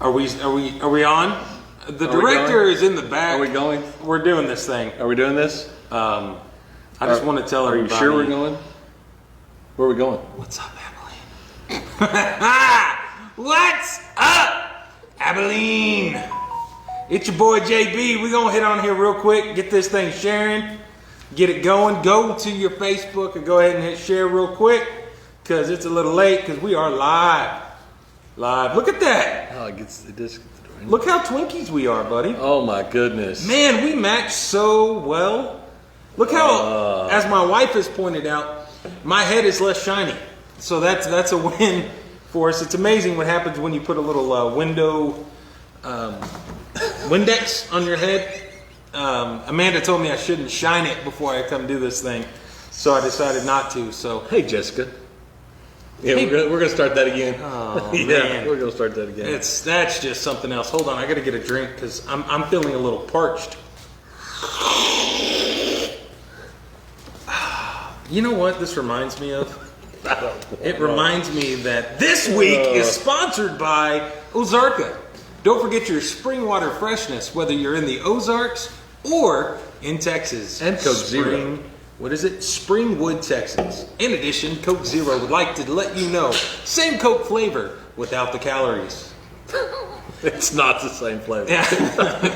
Are we on? The director is in the back. Are we going? We're doing this thing. Are we doing this? I just want to tell everybody. Are you sure we're going? Where are we going? What's up, Abilene? What's up, Abilene? It's your boy JB. We're gonna hit on here real quick, get this thing sharing, get it going. Go to your Facebook and go ahead and hit share real quick, because it's a little late, because we are live. Look at that. Oh, it does get the door. Look how Twinkies we are, buddy. Oh my goodness. Man, we match so well. Look how, as my wife has pointed out, my head is less shiny. So that's a win for us. It's amazing what happens when you put a little window Windex on your head. Amanda told me I shouldn't shine it before I come do this thing, so I decided not to. So hey, Jessica. Yeah, hey. we're gonna start that again. Oh, yeah, man. we're gonna start that again. That's just something else. Hold on, I gotta get a drink because I'm feeling a little parched. You know what this reminds me of? It reminds me that this week is sponsored by Ozarka. Don't forget your spring water freshness, whether you're in the Ozarks or in Texas. And Coke Zero. What is it? Springwood, Texas. In addition, Coke Zero would like to let you know, same Coke flavor without the calories. It's not the same flavor. Yeah.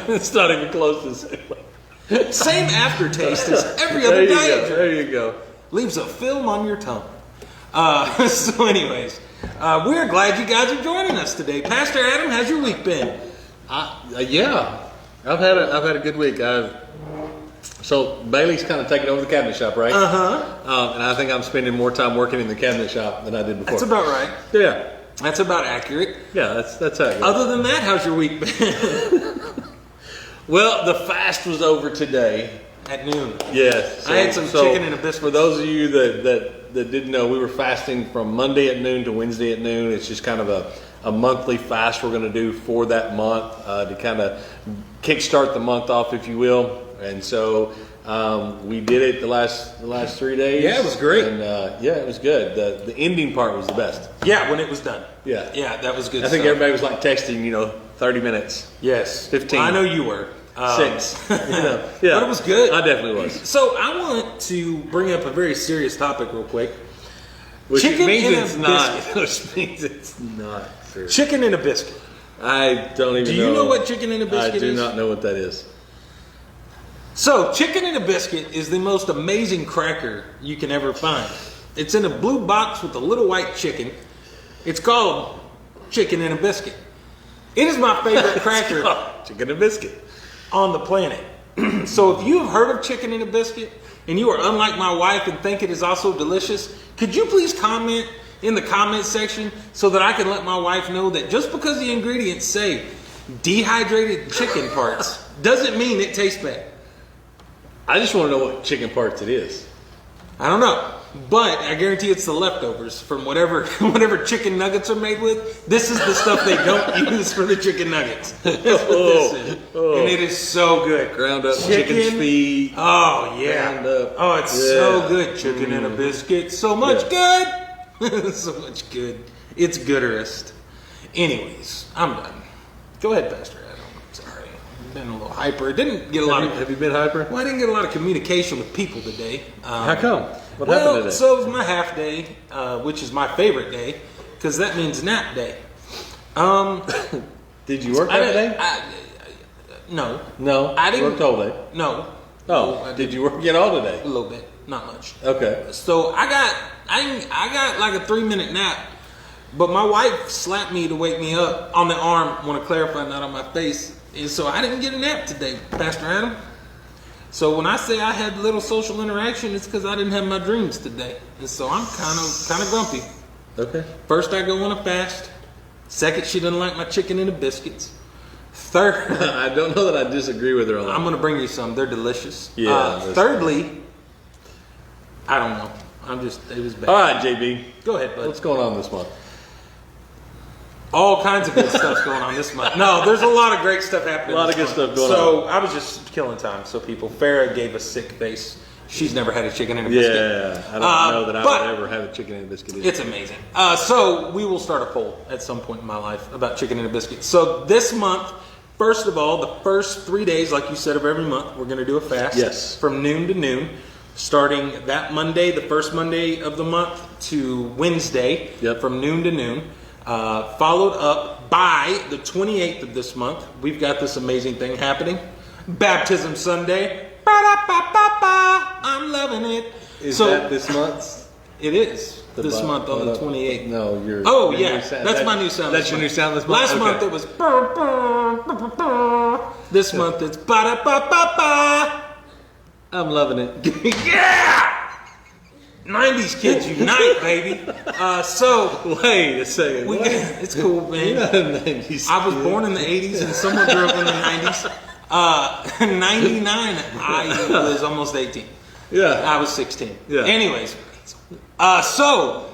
It's not even close to the same flavor. Same aftertaste as every other diet drink. There you go. Leaves a film on your tongue. So anyways, we're glad you guys are joining us today. Pastor Adam, how's your week been? Yeah, I've had a good week. So Bailey's kind of taking over the cabinet shop, right? And I think I'm spending more time working in the cabinet shop than I did before. That's about right. Yeah. That's about accurate. Yeah, that's how it goes. Other than that, how's your week been? Well, the fast was over today. At noon. Yes. I had some chicken and a biscuit. For those of you that didn't know, we were fasting from Monday at noon to Wednesday at noon. It's just kind of a monthly fast we're going to do for that month to kind of kickstart the month off, if you will. And so we did it the last 3 days. Yeah, it was great. And yeah, it was good. The ending part was the best. Yeah, when it was done. Yeah. Yeah, that was good. I think everybody was like texting, 30 minutes. Yes. 15. I know you were. 6. Yeah. But it was good. I definitely was. So I want to bring up a very serious topic real quick. Which Chicken means in a it's not. biscuit. Which means it's not serious. Chicken in a biscuit. I don't even know. Do you know what chicken in a biscuit is? I do not know what that is. So, chicken in a biscuit is the most amazing cracker you can ever find. It's in a blue box with a little white chicken. It's called chicken in a biscuit. It is my favorite cracker Chicken and biscuit on the planet. So if you have heard of chicken in a biscuit and you are unlike my wife and think it is also delicious, could you please comment in the comment section so that I can let my wife know that just because the ingredients say dehydrated chicken parts doesn't mean it tastes bad. I just want to know what chicken parts it is. I don't know, but I guarantee it's the leftovers from whatever chicken nuggets are made with. This is the stuff they don't use for the chicken nuggets. That's what this is. And it is so good. Ground up chicken feet. Oh, yeah. Ground up. Oh, it's so good. Chicken in a biscuit. So much good. So much good. It's gooderest. Anyways, I'm done. Go ahead, Pastor Adam. Sorry. I've been a little hyper. Didn't get a lot of... Have you been hyper? Well, I didn't get a lot of communication with people today. How come? What happened today? So it was my half day, which is my favorite day, because that means nap day. Did you work that day? No. No. I didn't work all day. No. Oh, did you work it all today? A little bit, not much. Okay. So I got like a 3-minute nap, but my wife slapped me to wake me up on the arm. I want to clarify, not on my face. And so I didn't get a nap today, Pastor Adam. So when I say I had little social interaction, it's because I didn't have my dreams today. And so I'm kind of grumpy. Okay. First, I go on a fast. Second, she doesn't like my chicken and the biscuits. Third, I don't know that I disagree with her on that. I'm going to bring you some. They're delicious. Yeah. Thirdly, I don't know. It was bad. All right, JB. Go ahead, bud. What's going on this month? All kinds of good stuff's going on this month. No, there's a lot of great stuff happening. A lot of good stuff going on. So I was just killing time. So Farrah gave a sick face She's never had a chicken and a biscuit. Yeah, I don't know that I would ever have a chicken and a biscuit either. It's amazing. So we will start a poll at some point in my life about chicken and a biscuit. So this month, first of all, the first 3 days, like you said, of every month, we're going to do a fast. Yes. From noon to noon, starting that Monday, the first Monday of the month, to Wednesday, from noon to noon. Followed up by the 28th of this month, we've got this amazing thing happening. Baptism Sunday. Ba-da-ba-ba-ba. I'm loving it. Is that this month's? It is. This month on the 28th. No, Oh, yeah. That's my new sound. That's your new sound this month? Last month it was this month it's ba-da-ba-ba-ba. I'm loving it. Yeah! 90s kids unite, baby. So wait a second. It's cool, man. You're not a 90s I was kid. born in the 80s and someone grew up in the 90s. 99, I was almost 18. Yeah. I was 16. Yeah. Anyways, so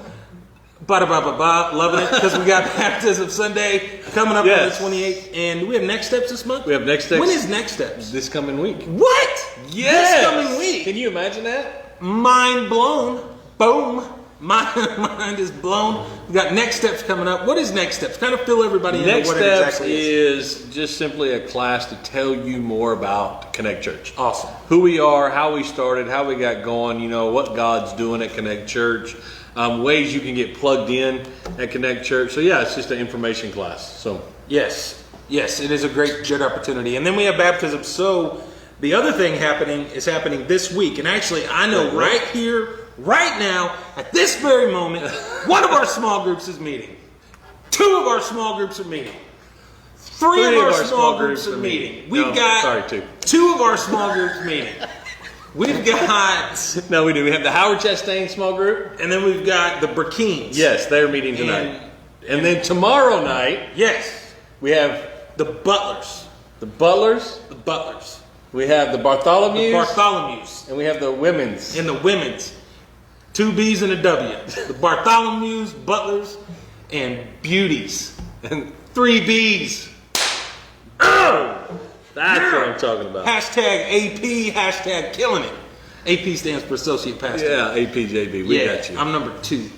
ba-da-ba-ba-ba, loving it because we got Baptism Sunday coming up on the 28th, and we have Next Steps this month. We have Next Steps. When is Next Steps? This coming week. What? Yes. This coming week. Can you imagine that? Mind blown. Boom. My mind is blown. We got Next Steps coming up. What is Next Steps? Kind of fill everybody in Next what it Steps exactly is. is just simply a class to tell you more about Connect Church. Awesome. Who we are, how we started, how we got going, what God's doing at Connect Church, ways you can get plugged in at Connect Church. So yeah, it's just an information class. So Yes, it is a good opportunity. And then we have baptism. So the other thing is happening this week. And actually, I know right here, right now, at this very moment, one of our small groups is meeting. Two of our small groups are meeting. Three of our small groups are meeting. We've got two of our small groups meeting. We've got... No, we do. We have the Howard Chastain small group. And then we've got the Burkines. Yes, they're meeting tonight. And then tomorrow night... Yes. We have... The Butlers. The Butlers. The Butlers. We have the Bartholomew's. The Bartholomew's. And we have the women's. And the women's. 2 B's and a W. The Bartholomew's, Butlers, and Beauties. And 3 B's. oh! That's what I'm talking about. Hashtag AP, hashtag killing it. AP stands for Associate Pastor. Yeah, APJB. We got you. I'm number 2.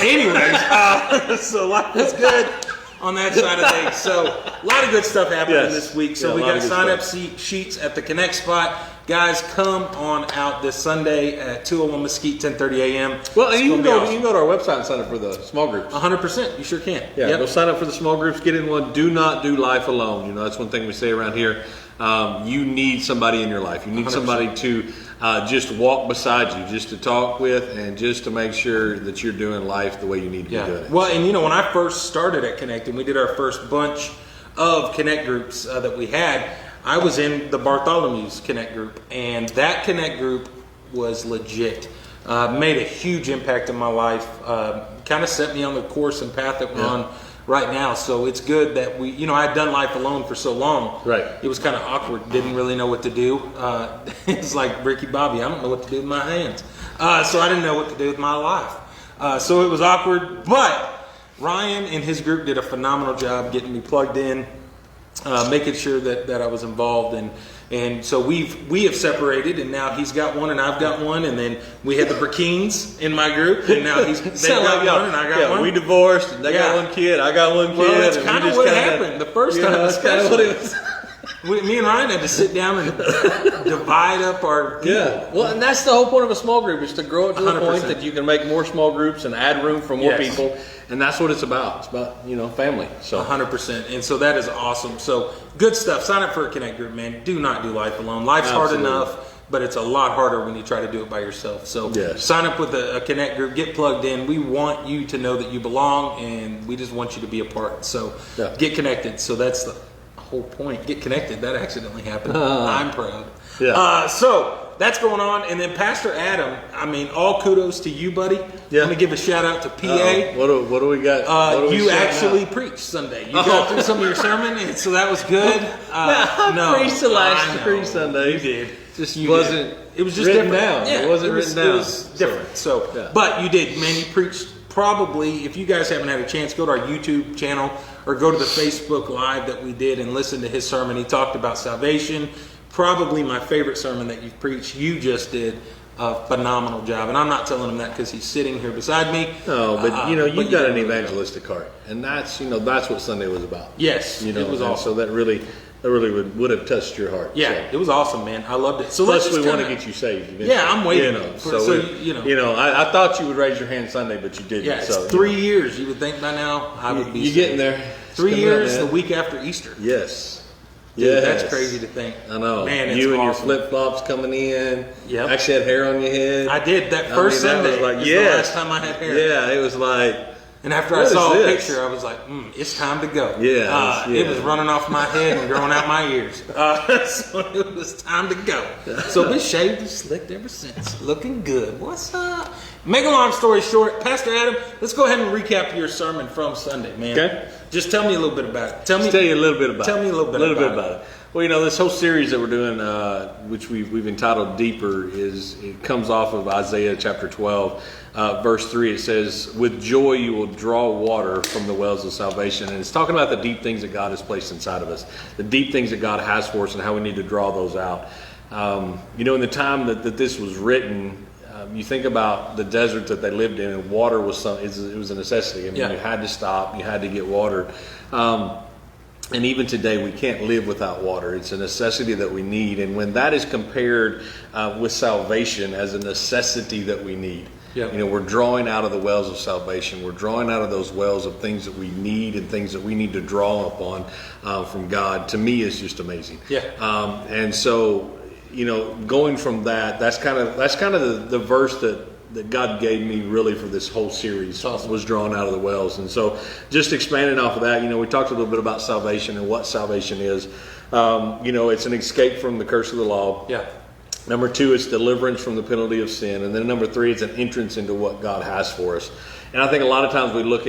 Anyways, so life is good on that side of things. So a lot of good stuff happening this week. So we got sign up sheets at the Connect spot. Guys, come on out this Sunday at 201 Mesquite, 10:30 a.m. Well, and you can go to our website and sign up for the small groups. 100%. You sure can. Yeah, go sign up for the small groups. Get in one. Do not do life alone. That's one thing we say around here. You need somebody in your life. You need 100%. Somebody to just walk beside you, just to talk with, and just to make sure that you're doing life the way you need to be doing it. Well, and when I first started at Connect and we did our first bunch of Connect groups that we had, I was in the Bartholomew's Connect group, and that Connect group was legit. Made a huge impact in my life. Kind of set me on the course and path that we're on right now. So it's good that I'd done life alone for so long. Right. It was kind of awkward. Didn't really know what to do. It's like Ricky Bobby. I don't know what to do with my hands. So I didn't know what to do with my life. So it was awkward. But Ryan and his group did a phenomenal job getting me plugged in, making sure that I was involved. And so we have separated, and now he's got one and I've got one, and then we had the Burkines in my group, and now they've got one and I got one. We divorced, and they got one kid, I got one kid. Well, that's kind of what happened the first time. That's kind of what it was. Me and Ryan had to sit down and divide up our people. Yeah. Well, and that's the whole point of a small group, is to grow it to the 100%. point that you can make more small groups and add room for more people. And that's what it's about. It's about, family. So 100%. And so that is awesome. So good stuff. Sign up for a Connect group, man. Do not do life alone. Life's hard enough, but it's a lot harder when you try to do it by yourself. So sign up with a Connect group. Get plugged in. We want you to know that you belong, and we just want you to be a part. So get connected. So that's the whole point. Get connected. That accidentally happened. I'm proud. Yeah. So that's going on. And then Pastor Adam, all kudos to you, buddy. Yeah. Let me give a shout out to PA. What do we got? You actually preached Sunday. You got through some of your sermon, and so that was good. I preached the last 3 Sundays. You did. It was just written down. Yeah, it wasn't written down. It was different. But you did, man. You preached. Probably, if you guys haven't had a chance, go to our YouTube channel or go to the Facebook Live that we did and listen to his sermon. He talked about salvation, probably my favorite sermon that you've preached. You just did a phenomenal job, and I'm not telling him that because he's sitting here beside me. No, but you've got an evangelistic heart, and that's what Sunday was about. Yes, it was awesome. So that really would have touched your heart. Yeah, so. It was awesome, man. I loved it. So plus, we want to get you saved. Eventually. Yeah, I'm waiting. I thought you would raise your hand Sunday, but you didn't. Yeah, it's so, 3 years. You would think by now I would be. You're getting there. 3 years, the week after Easter. Yes. Dude, that's crazy to think. I know. Man, it's you and awesome. your flip flops coming in. Yep. Actually had hair on your head. I did. That first Sunday was the last time I had hair. Yeah, it was like. And after I saw a picture, I was like, it's time to go. Yeah, It was running off my head and growing out my ears. So it was time to go. So been shaved and slicked ever since. Looking good. What's up? Make a long story short, Pastor Adam, let's go ahead and recap your sermon from Sunday, man. Okay. Just tell me a little bit about it. Tell you a little bit about it. Tell me a little bit about it. Well, this whole series that we're doing, which we've entitled Deeper, it comes off of Isaiah chapter 12, verse 3. It says, "With joy you will draw water from the wells of salvation." And it's talking about the deep things that God has placed inside of us, the deep things that God has for us, and how we need to draw those out. In the time that this was written, you think about the desert that they lived in, and water was it was a necessity. I mean, you had to stop, you had to get water. And even today, we can't live without water. It's a necessity that we need. And when that is compared with salvation as a necessity that we need, we're drawing out of the wells of salvation. We're drawing out of those wells of things that we need and things that we need to draw upon from God. To me, it's just amazing. And so, going from that's kind of the verse that God gave me really for this whole series. Awesome. Was drawn out of the wells. And so just expanding off of that, we talked a little bit about salvation and what salvation is. It's an escape from the curse of the law. Yeah. Number 2, it's deliverance from the penalty of sin. And then number 3, it's an entrance into what God has for us. And I think a lot of times we look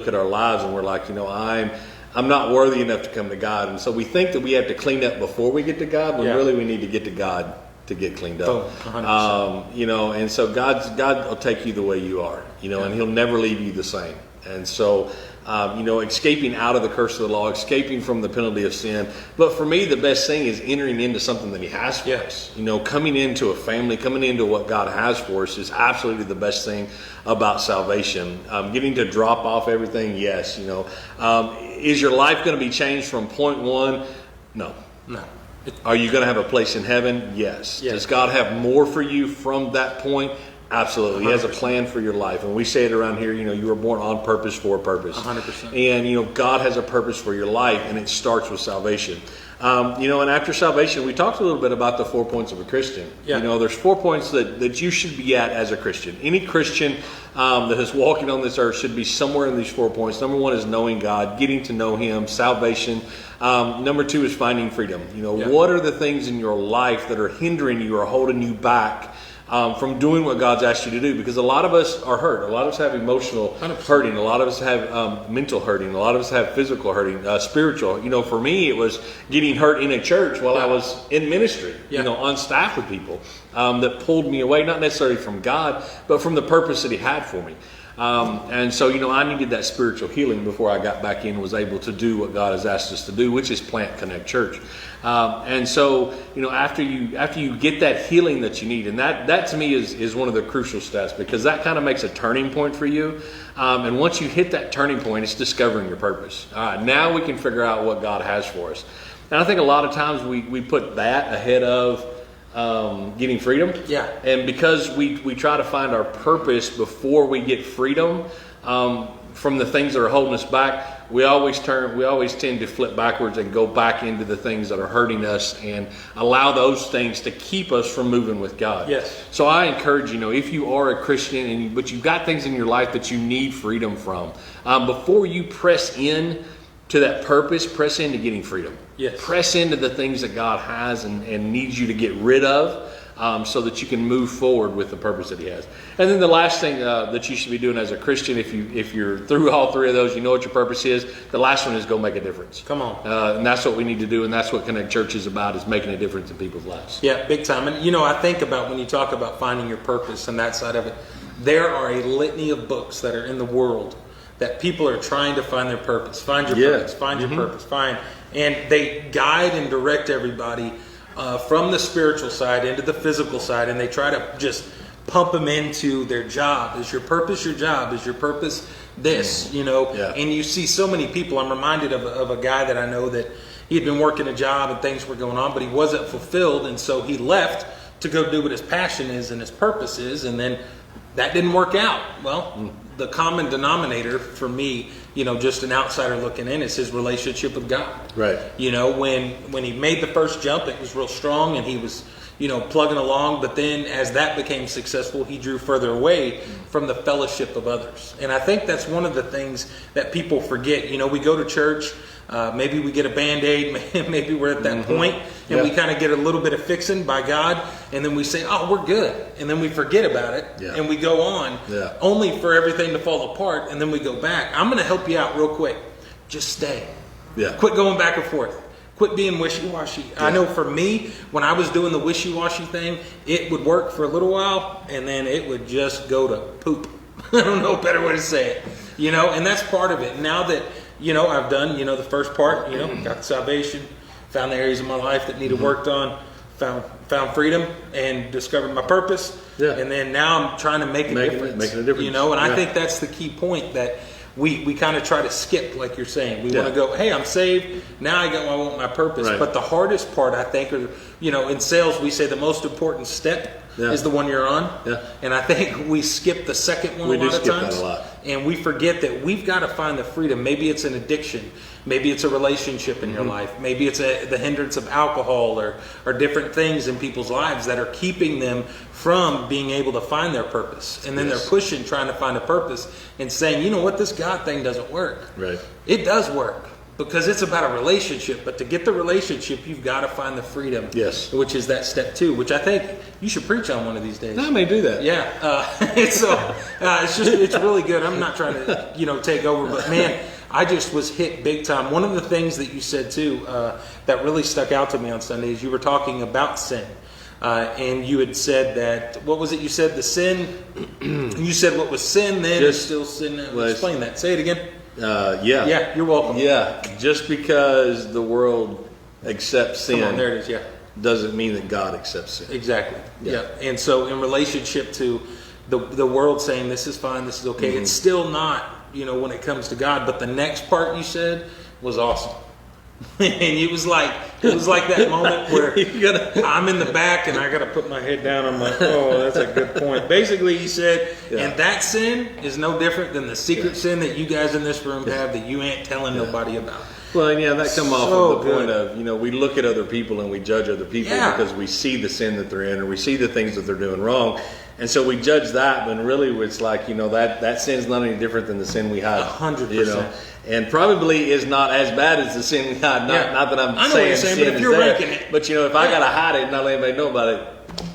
at our lives and we're like, I'm not worthy enough to come to God. And so we think that we have to clean up before we get to God, when really we need to get to God to get cleaned up. 100%. And so God will take you the way you are, and He'll never leave you the same. And so, escaping out of the curse of the law, escaping from the penalty of sin. But for me, the best thing is entering into something that He has for us. Coming into a family, coming into what God has for us is absolutely the best thing about salvation. Getting to drop off everything, yes. Is your life going to be changed from point 1? No. Are you going to have a place in heaven? Yes. Does God have more for you from that point? Absolutely. 100%. He has a plan for your life. And we say it around here, you were born on purpose for a purpose. 100%. And, God has a purpose for your life, and it starts with salvation. And after salvation, we talked a little bit about the 4 points of a Christian. There's 4 points that you should be at as a Christian. Any Christian that is walking on this earth should be somewhere in these 4 points. Number 1 is knowing God, getting to know Him, salvation. Number 2 is finding freedom. What are the things in your life that are hindering you or holding you back from doing what God's asked you to do? Because a lot of us are hurt. A lot of us have emotional 100%. hurting. A lot of us have mental hurting. A lot of us have physical hurting, spiritual. For me, it was getting hurt in a church while I was in ministry, on staff with people that pulled me away, not necessarily from God, but from the purpose that He had for me. And so, I needed that spiritual healing before I got back in and was able to do what God has asked us to do, which is plant Connect Church. And so, after you get that healing that you need, and that to me is one of the crucial steps, because that kind of makes a turning point for you. And once you hit that turning point, it's discovering your purpose. All right, now we can figure out what God has for us. And I think a lot of times we put that ahead of getting freedom. And because we try to find our purpose before we get freedom from the things that are holding us back, we always tend to flip backwards and go back into the things that are hurting us and allow those things to keep us from moving with God. So I encourage if you are a Christian but you've got things in your life that you need freedom from, before you press in to that purpose, press into getting freedom. Press into the things that God has and needs you to get rid of, so that you can move forward with the purpose that He has. And then the last thing that you should be doing as a Christian, if you're through all 3 of those, you know what your purpose is. The last one is go make a difference. Come on. And that's what we need to do, and that's what Connect Church is about, is making a difference in people's lives. Yeah, big time. And I think about when you talk about finding your purpose and that side of it, there are a litany of books that are in the world that people are trying to find their purpose. Find your purpose. Find your purpose. And they guide and direct everybody from the spiritual side into the physical side, and they try to just pump them into their job. Is your purpose your job? Is your purpose this? You know, and you see so many people. I'm reminded of a guy that I know that he had been working a job and things were going on, but he wasn't fulfilled, and so he left to go do what his passion is and his purpose is, and then that didn't work out. Well, the common denominator for me, you know, just an outsider looking in, is his relationship with God. Right. You know, when he made the first jump, it was real strong, and he was, you know, plugging along. But then as that became successful, he drew further away from the fellowship of others. And I think that's one of the things that people forget. You know, we go to church, maybe we get a Band-Aid, maybe we're at that point, and we kind of get a little bit of fixing by God, and then we say, oh, we're good. And then we forget about it, and we go on, only for everything to fall apart, and then we go back. I'm going to help you out real quick. Just stay. Quit going back and forth. Quit being wishy-washy. I know for me, when I was doing the wishy-washy thing, it would work for a little while, and then it would just go to poop. I don't know a better way to say it. You know, and that's part of it. Now that, you know, I've done, you know, the first part, you know, got salvation, found the areas of my life that needed worked on, found freedom, and discovered my purpose. And then now I'm trying to make a difference. Making a difference. You know, and I think that's the key point, that we kind of try to skip, like you're saying. We want to go, hey, I'm saved. Now I want my purpose. But the hardest part, I think, are, you know, in sales, we say the most important step is the one you're on. And I think we skip the second one a lot of times. That a lot. And we forget that we've got to find the freedom. Maybe it's an addiction. Maybe it's a relationship in your life. Maybe it's the hindrance of alcohol or different things in people's lives that are keeping them from being able to find their purpose. And then they're pushing, trying to find a purpose, and saying, you know what, this God thing doesn't work. It does work, because it's about a relationship. But to get the relationship, you've got to find the freedom, which is that step 2, which I think you should preach on one of these days. I may do that. It's really good. I'm not trying to, you know, take over, but man, I just was hit big time. One of the things that you said too, that really stuck out to me on Sunday, is you were talking about sin. And you had said that, what was it you said? The sin, you said what was sin then is still sin now. Explain that. Say it again. Yeah, you're welcome. Just because the world accepts sin, come on, there it is, doesn't mean that God accepts sin. Exactly. And so in relationship to the world saying this is fine, this is okay, it's still not, you know, when it comes to God. But the next part you said was awesome. And it was like that moment where I'm in the back and I got to put my head down. I'm like, oh, that's a good point. Basically, he said, and that sin is no different than the secret sin that you guys in this room have that you ain't telling nobody about. Well, and that come off of the point of, you know, we look at other people and we judge other people because we see the sin that they're in, or we see the things that they're doing wrong. And so we judge that, but really it's like, you know, that sin's not any different than the sin we hide. 100%. You know? And probably is not as bad as the sin we hide. Not that I'm saying sin but if is you're there. ranking it. But, you know, if I got to hide it and not let anybody know about it.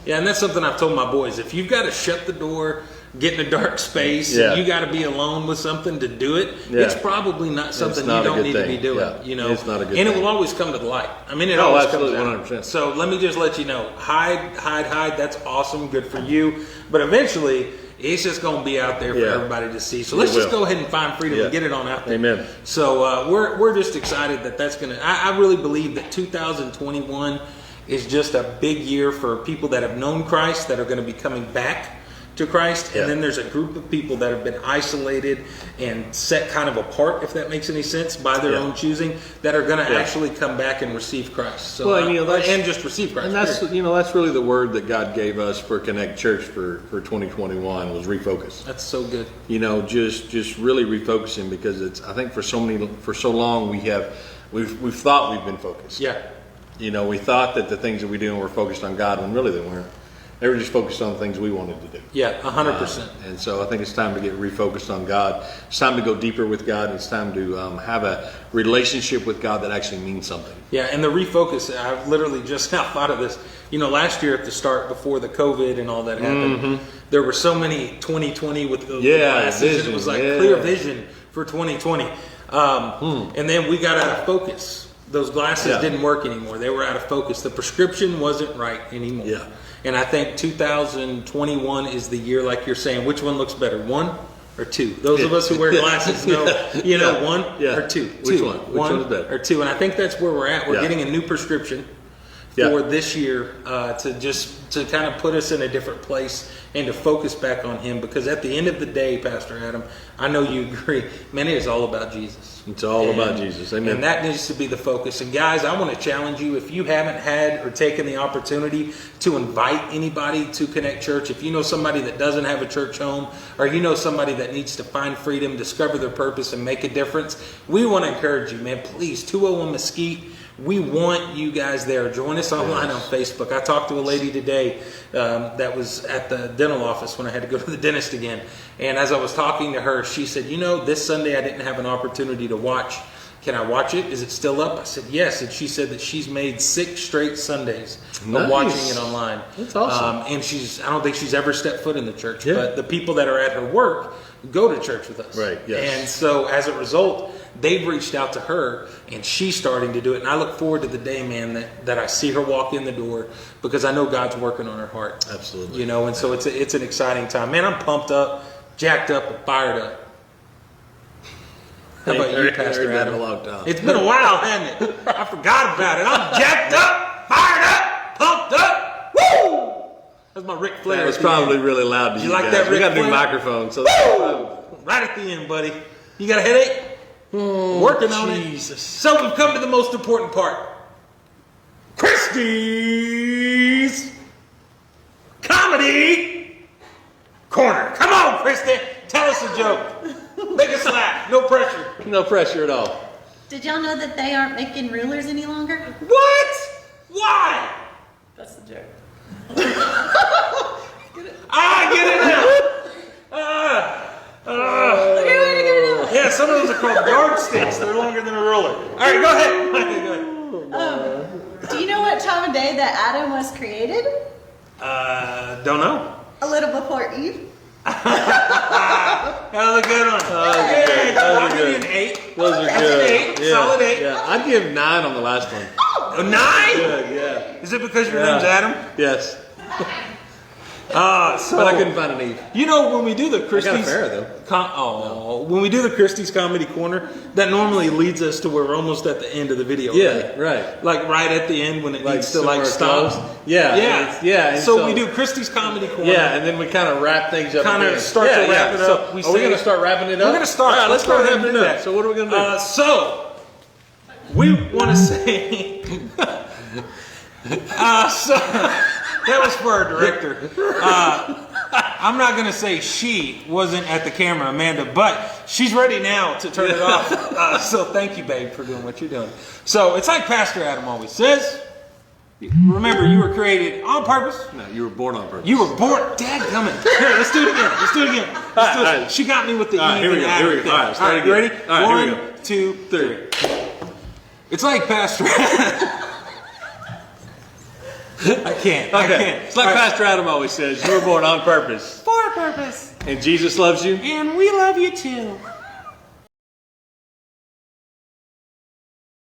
Yeah, and that's something I've told my boys. If you've got to shut the door, get in a dark space, and you got to be alone with something to do it, it's probably not something you don't need to be doing. You know, it's not a good and thing. It will always come to the light. I mean, it always comes out. 100%. So let me just let you know, hide. That's awesome, good for you. But eventually, it's just going to be out there for everybody to see. So let's just go ahead and find freedom and get it on out there. Amen. So we're just excited that's going to. I really believe that 2021 is just a big year for people that have known Christ, that are going to be coming back to Christ. And then there's a group of people that have been isolated and set kind of apart, if that makes any sense, by their own choosing, that are going to actually come back and receive Christ. So, and just receive Christ. And that's that's really the word that God gave us for Connect Church for 2021 was refocus. That's so good. You know, just really refocusing, because it's, I think for so long we've thought we've been focused. You know, we thought that the things that we do were focused on God, when really they weren't. They were just focused on the things we wanted to do. 100%. And so I think it's time to get refocused on God. It's time to go deeper with God. It's time to have a relationship with God that actually means something. And the refocus, I've literally just now thought of this. You know, last year at the start, before the COVID and all that happened, there were so many 2020 with the glasses. Vision, and it was like clear vision for 2020. And then we got out of focus. Those glasses didn't work anymore. They were out of focus. The prescription wasn't right anymore. And I think 2021 is the year, like you're saying. Which one looks better, 1 or 2? Those of us who wear glasses know, you know, 1 or 2. Which one? Which One one's better? or 2. And I think that's where we're at. We're getting a new prescription for this year to kind of put us in a different place and to focus back on Him, because at the end of the day, Pastor Adam, I know you agree, man, it is all about Jesus. It's all about Jesus. Amen. And that needs to be the focus. And guys, I want to challenge you, if you haven't had or taken the opportunity to invite anybody to Connect Church, if you know somebody that doesn't have a church home, or you know somebody that needs to find freedom, discover their purpose, and make a difference, we want to encourage you, man, please, 201 Mesquite. We want you guys there. Join us online on Facebook. I talked to a lady today that was at the dental office when I had to go to the dentist again. And as I was talking to her, she said, this Sunday I didn't have an opportunity to watch. Can I watch it? Is it still up? I said, yes. And she said that she's made 6 straight Sundays of watching it online. That's awesome. And I don't think she's ever stepped foot in the church. Yeah. But the people that are at her work go to church with us. Right, yes. And so as a result, they've reached out to her, and she's starting to do it. And I look forward to the day, man, that I see her walk in the door, because I know God's working on her heart. Absolutely. And so it's an exciting time. Man, I'm pumped up, jacked up, and fired up. How about you, Pastor Adam? A long time. It's been a while, hasn't it? I forgot about it. I'm jacked up, fired up, pumped up. Woo! That's my Ric Flair. That was probably really loud to you like guys. that, Ric We got a new Flair? microphone. So Right at the end, buddy. You got a headache? Working on it. So we've come to the most important part. Christy's Comedy Corner. Come on, Christy. Tell us a joke. Make us laugh. No pressure. no pressure at all. Did y'all know that they aren't making rulers any longer? What? Why? That's the joke. I get it now. Yeah, some of those are called yardsticks. They're longer than a ruler. All right, go ahead. Do you know what time of day that Adam was created? Don't know. A little before Eve. That was a good one. Those I'll are give you good. an 8. Those are That's good. an 8. Solid 8. Yeah, I'd give 9 on the last one. A 9? Good, yeah. Is it because your name's Adam? Yes. So, But I couldn't find an Eve. when we do the I got a Christie's, fair though. when we do the Christie's Comedy Corner, that normally leads us to where we're almost at the end of the video. Yeah, right? right. Like right at the end when it needs to somewhere stop. close. Yeah, Yeah. and So we do Christie's Comedy Corner. Yeah, and then we kind of wrap things up. Kind of again. start to wrap it So up. are we going to start wrapping it up? We're going to start. All right, let's go start ahead and wrapping do it up. that. So what are we going to do? So we want to say. So that was for our director. I'm not going to say she wasn't at the camera, Amanda, but she's ready now to turn it off. So thank you, babe, for doing what you're doing. So it's like Pastor Adam always says. Remember, you were created on purpose. No, you were born on purpose. You were born. Dadgummit. Here, let's do it again. Let's do it again. Let's do it. All right. She got me with the All right, Eve here we and go, Adam here we go. thing. All right, start you again. ready? All right, here we 1, 2, 3. It's like Pastor Adam. I can't. It's like Pastor Adam always says, you were born on purpose. For a purpose. And Jesus loves you. And we love you too.